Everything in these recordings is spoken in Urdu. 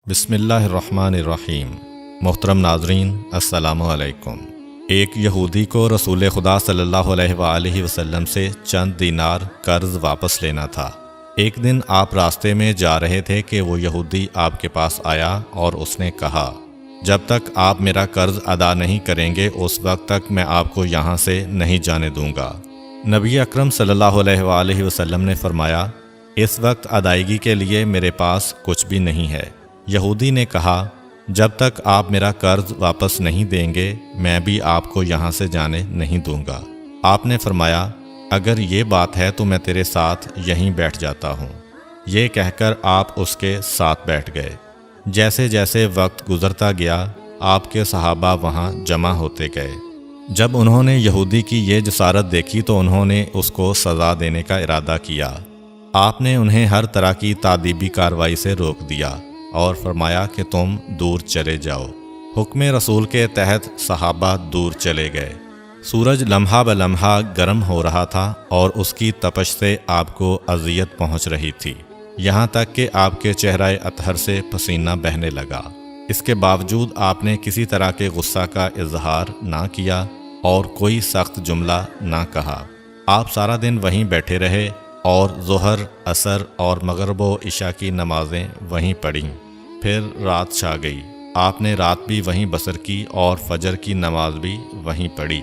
بسم اللہ الرحمن الرحیم۔ محترم ناظرین، السلام علیکم۔ ایک یہودی کو رسول خدا صلی اللہ علیہ وآلہ وسلم سے چند دینار قرض واپس لینا تھا۔ ایک دن آپ راستے میں جا رہے تھے کہ وہ یہودی آپ کے پاس آیا اور اس نے کہا، جب تک آپ میرا قرض ادا نہیں کریں گے اس وقت تک میں آپ کو یہاں سے نہیں جانے دوں گا۔ نبی اکرم صلی اللہ علیہ وآلہ وسلم نے فرمایا، اس وقت ادائیگی کے لیے میرے پاس کچھ بھی نہیں ہے۔ یہودی نے کہا، جب تک آپ میرا قرض واپس نہیں دیں گے میں بھی آپ کو یہاں سے جانے نہیں دوں گا۔ آپ نے فرمایا، اگر یہ بات ہے تو میں تیرے ساتھ یہیں بیٹھ جاتا ہوں۔ یہ کہہ کر آپ اس کے ساتھ بیٹھ گئے۔ جیسے جیسے وقت گزرتا گیا آپ کے صحابہ وہاں جمع ہوتے گئے۔ جب انہوں نے یہودی کی یہ جسارت دیکھی تو انہوں نے اس کو سزا دینے کا ارادہ کیا۔ آپ نے انہیں ہر طرح کی تادیبی کارروائی سے روک دیا اور فرمایا کہ تم دور چلے جاؤ۔ حکم رسول کے تحت صحابہ دور چلے گئے۔ سورج لمحہ بلمحہ گرم ہو رہا تھا اور اس کی تپش سے آپ کو اذیت پہنچ رہی تھی، یہاں تک کہ آپ کے چہرہ اطہر سے پسینہ بہنے لگا۔ اس کے باوجود آپ نے کسی طرح کے غصہ کا اظہار نہ کیا اور کوئی سخت جملہ نہ کہا۔ آپ سارا دن وہیں بیٹھے رہے اور ظہر، عصر اور مغرب و عشاء کی نمازیں وہیں پڑھیں۔ پھر رات چھا گئی۔ آپ نے رات بھی وہیں بسر کی اور فجر کی نماز بھی وہیں پڑھی۔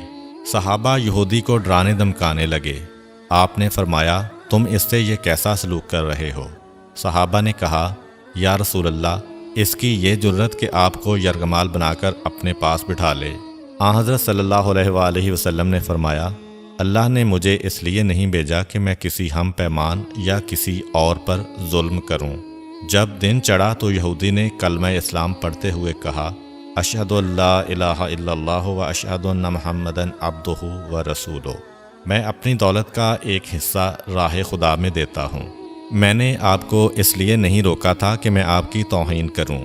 صحابہ یہودی کو ڈرانے دھمکانے لگے۔ آپ نے فرمایا، تم اس سے یہ کیسا سلوک کر رہے ہو؟ صحابہ نے کہا، یا رسول اللہ، اس کی یہ جرت کہ آپ کو یرغمال بنا کر اپنے پاس بٹھا لے۔ آن حضرت صلی اللہ علیہ وآلہ وسلم نے فرمایا، اللہ نے مجھے اس لیے نہیں بھیجا کہ میں کسی ہم پیمان یا کسی اور پر ظلم کروں۔ جب دن چڑھا تو یہودی نے کلمہ اسلام پڑھتے ہوئے کہا، اشہد ان لا الہ الا اللہ و اشہد ان محمدً عبدہ و رسولہ۔ میں اپنی دولت کا ایک حصہ راہ خدا میں دیتا ہوں۔ میں نے آپ کو اس لیے نہیں روکا تھا کہ میں آپ کی توہین کروں۔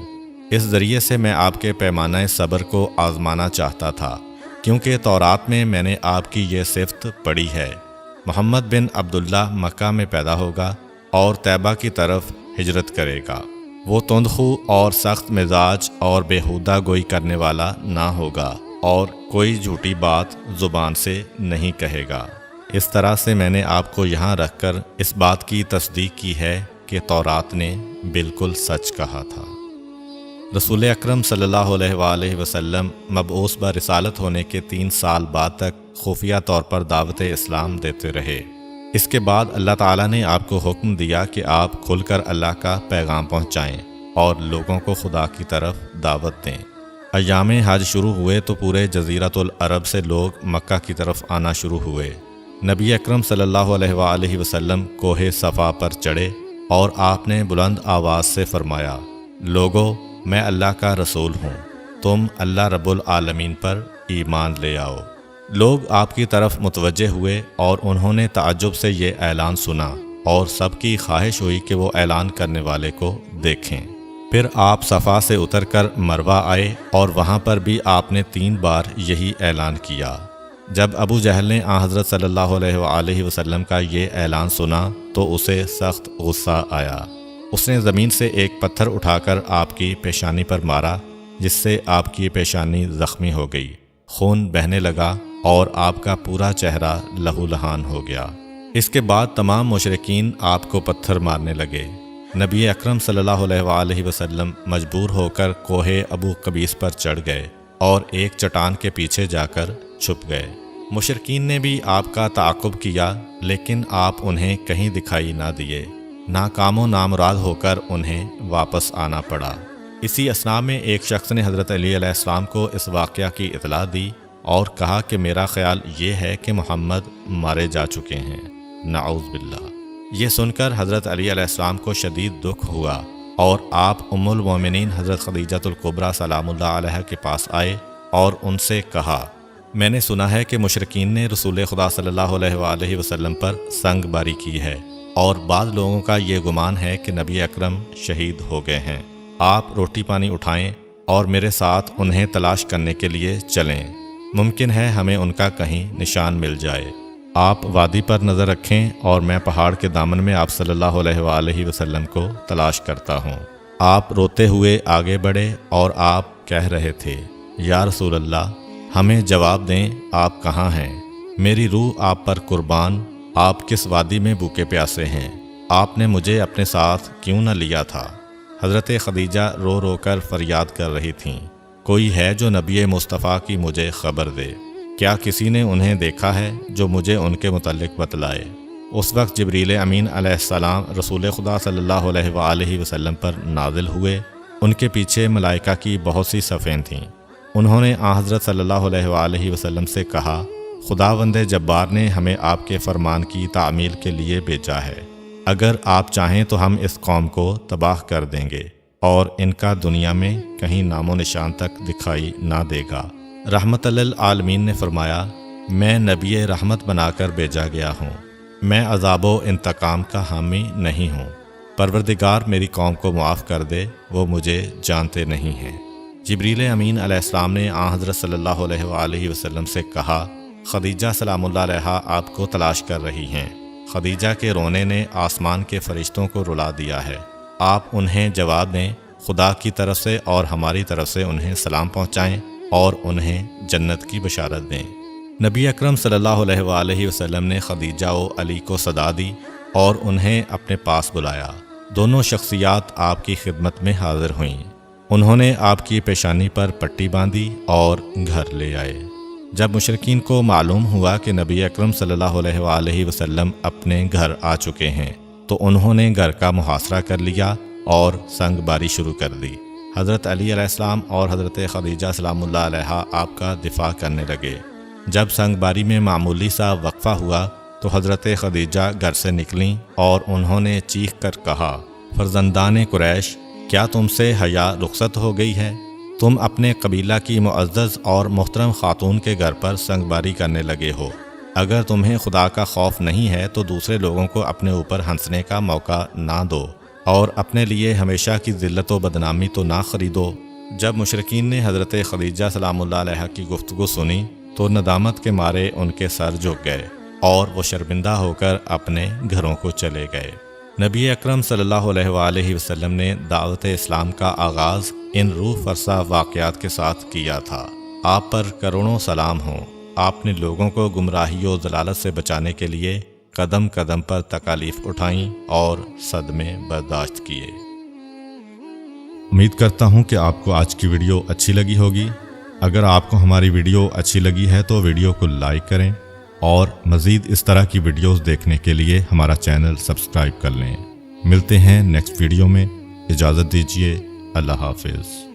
اس ذریعے سے میں آپ کے پیمانہ صبر کو آزمانا چاہتا تھا، کیونکہ تورات میں نے آپ کی یہ صفت پڑھی ہے، محمد بن عبداللہ مکہ میں پیدا ہوگا اور طیبہ کی طرف ہجرت کرے گا۔ وہ تندخو اور سخت مزاج اور بیہودہ گوئی کرنے والا نہ ہوگا اور کوئی جھوٹی بات زبان سے نہیں کہے گا۔ اس طرح سے میں نے آپ کو یہاں رکھ کر اس بات کی تصدیق کی ہے کہ تورات نے بالکل سچ کہا تھا۔ رسول اکرم صلی اللہ علیہ وآلہ وسلم مبعوث برسالت ہونے کے 3 سال بعد تک خفیہ طور پر دعوت اسلام دیتے رہے۔ اس کے بعد اللہ تعالیٰ نے آپ کو حکم دیا کہ آپ کھل کر اللہ کا پیغام پہنچائیں اور لوگوں کو خدا کی طرف دعوت دیں۔ ایام حج شروع ہوئے تو پورے جزیرۃ العرب سے لوگ مکہ کی طرف آنا شروع ہوئے۔ نبی اکرم صلی اللہ علیہ وآلہ وسلم کوہ صفا پر چڑھے اور آپ نے بلند آواز سے فرمایا، لوگو، میں اللہ کا رسول ہوں، تم اللہ رب العالمین پر ایمان لے آؤ۔ لوگ آپ کی طرف متوجہ ہوئے اور انہوں نے تعجب سے یہ اعلان سنا اور سب کی خواہش ہوئی کہ وہ اعلان کرنے والے کو دیکھیں۔ پھر آپ صفا سے اتر کر مروہ آئے اور وہاں پر بھی آپ نے 3 بار یہی اعلان کیا۔ جب ابو جہل نے آن حضرت صلی اللہ علیہ وآلہ وسلم کا یہ اعلان سنا تو اسے سخت غصہ آیا۔ اس نے زمین سے ایک پتھر اٹھا کر آپ کی پیشانی پر مارا، جس سے آپ کی پیشانی زخمی ہو گئی، خون بہنے لگا اور آپ کا پورا چہرہ لہو لہان ہو گیا۔ اس کے بعد تمام مشرکین آپ کو پتھر مارنے لگے۔ نبی اکرم صلی اللہ علیہ وآلہ وسلم مجبور ہو کر کوہ ابو قبیس پر چڑھ گئے اور ایک چٹان کے پیچھے جا کر چھپ گئے۔ مشرکین نے بھی آپ کا تعاقب کیا لیکن آپ انہیں کہیں دکھائی نہ دیے۔ ناکام و نامراد ہو کر انہیں واپس آنا پڑا۔ اسی اثناء میں ایک شخص نے حضرت علی علیہ السلام کو اس واقعہ کی اطلاع دی اور کہا کہ میرا خیال یہ ہے کہ محمد مارے جا چکے ہیں، نعوذ باللہ۔ یہ سن کر حضرت علی علیہ السلام کو شدید دکھ ہوا اور آپ ام المومنین حضرت خدیجہ الکبریٰ سلام اللہ علیہ کے پاس آئے اور ان سے کہا، میں نے سنا ہے کہ مشرکین نے رسول خدا صلی اللہ علیہ وآلہ وسلم پر سنگ باری کی ہے اور بعض لوگوں کا یہ گمان ہے کہ نبی اکرم شہید ہو گئے ہیں۔ آپ روٹی پانی اٹھائیں اور میرے ساتھ انہیں تلاش کرنے کے لیے چلیں، ممکن ہے ہمیں ان کا کہیں نشان مل جائے۔ آپ وادی پر نظر رکھیں اور میں پہاڑ کے دامن میں آپ صلی اللہ علیہ وآلہ وسلم کو تلاش کرتا ہوں۔ آپ روتے ہوئے آگے بڑھے اور آپ کہہ رہے تھے، یا رسول اللہ، ہمیں جواب دیں، آپ کہاں ہیں؟ میری روح آپ پر قربان، آپ کس وادی میں بھوکے پیاسے ہیں؟ آپ نے مجھے اپنے ساتھ کیوں نہ لیا تھا؟ حضرت خدیجہ رو رو کر فریاد کر رہی تھیں، کوئی ہے جو نبی مصطفیٰ کی مجھے خبر دے؟ کیا کسی نے انہیں دیکھا ہے جو مجھے ان کے متعلق بتلائے؟ اس وقت جبریل امین علیہ السلام رسول خدا صلی اللہ علیہ وآلہ وسلم پر نازل ہوئے۔ ان کے پیچھے ملائکہ کی بہت سی صفیں تھیں۔ انہوں نے حضرت صلی اللہ علیہ وآلہ وسلم سے کہا، خداوند جبار نے ہمیں آپ کے فرمان کی تعمیل کے لیے بھیجا ہے۔ اگر آپ چاہیں تو ہم اس قوم کو تباہ کر دیں گے اور ان کا دنیا میں کہیں نام و نشان تک دکھائی نہ دے گا۔ رحمت للعالمین نے فرمایا، میں نبی رحمت بنا کر بھیجا گیا ہوں، میں عذاب و انتقام کا حامی نہیں ہوں۔ پروردگار میری قوم کو معاف کر دے، وہ مجھے جانتے نہیں ہیں۔ جبریل امین علیہ السلام نے حضرت صلی اللہ علیہ وآلہ وسلم سے کہا، خدیجہ سلام اللہ علیہا آپ کو تلاش کر رہی ہیں۔ خدیجہ کے رونے نے آسمان کے فرشتوں کو رلا دیا ہے، آپ انہیں جواب دیں، خدا کی طرف سے اور ہماری طرف سے انہیں سلام پہنچائیں اور انہیں جنت کی بشارت دیں۔ نبی اکرم صلی اللہ علیہ وآلہ وسلم نے خدیجہ و علی کو صدا دی اور انہیں اپنے پاس بلایا۔ دونوں شخصیات آپ کی خدمت میں حاضر ہوئیں۔ انہوں نے آپ کی پیشانی پر پٹی باندھی اور گھر لے آئے۔ جب مشرکین کو معلوم ہوا کہ نبی اکرم صلی اللہ علیہ وآلہ وسلم اپنے گھر آ چکے ہیں تو انہوں نے گھر کا محاصرہ کر لیا اور سنگ باری شروع کر دی۔ حضرت علی علیہ السلام اور حضرت خدیجہ سلام اللہ علیہا آپ کا دفاع کرنے لگے۔ جب سنگ باری میں معمولی سا وقفہ ہوا تو حضرت خدیجہ گھر سے نکلیں اور انہوں نے چیخ کر کہا، فرزندان قریش، کیا تم سے حیا رخصت ہو گئی ہے؟ تم اپنے قبیلہ کی معزز اور محترم خاتون کے گھر پر سنگ باری کرنے لگے ہو۔ اگر تمہیں خدا کا خوف نہیں ہے تو دوسرے لوگوں کو اپنے اوپر ہنسنے کا موقع نہ دو اور اپنے لیے ہمیشہ کی ذلت و بدنامی تو نہ خریدو۔ جب مشرکین نے حضرت خدیجہ سلام اللہ علیہا کی گفتگو سنی تو ندامت کے مارے ان کے سر جھک گئے اور وہ شرمندہ ہو کر اپنے گھروں کو چلے گئے۔ نبی اکرم صلی اللہ علیہ وآلہ وسلم نے دعوت اسلام کا آغاز ان روح فرسا واقعات کے ساتھ کیا تھا۔ آپ پر کروڑوں سلام ہوں۔ آپ نے لوگوں کو گمراہی و ضلالت سے بچانے کے لیے قدم قدم پر تکالیف اٹھائیں اور صدمے برداشت کیے۔ امید کرتا ہوں کہ آپ کو آج کی ویڈیو اچھی لگی ہوگی۔ اگر آپ کو ہماری ویڈیو اچھی لگی ہے تو ویڈیو کو لائک کریں اور مزید اس طرح کی ویڈیوز دیکھنے کے لیے ہمارا چینل سبسکرائب کر لیں۔ ملتے ہیں نیکسٹ ویڈیو میں، اجازت دیجیے، اللہ حافظ۔